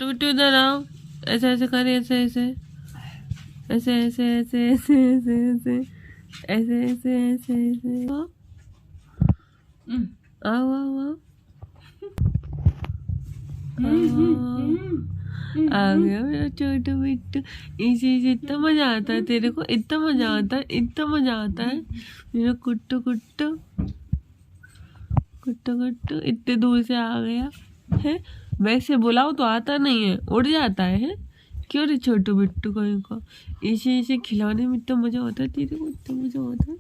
छोटू बिट्टू इधर आओ, ऐसे ऐसे करे, ऐसे ऐसे ऐसे ऐसे ऐसे ऐसे ऐसे ऐसे ऐसे ऐसे ऐसे ऐसे आओ आओ आओ आ गया मेरा छोटू बिट्टू। इसे इतना मजा आता है तेरे को, इतना मजा आता है, इतना मजा आता है मेरा कुट्टू कुट्टू कुट्टू कुट्टू। इतने दूर से आ गया है, वैसे बुलाओ तो आता नहीं है, उड़ जाता है। क्यों रे छोटू बिट्टू कहीं का, इसे इसे खिलाने में इतना मजा आता है तेरे को, इतना मजा आता है।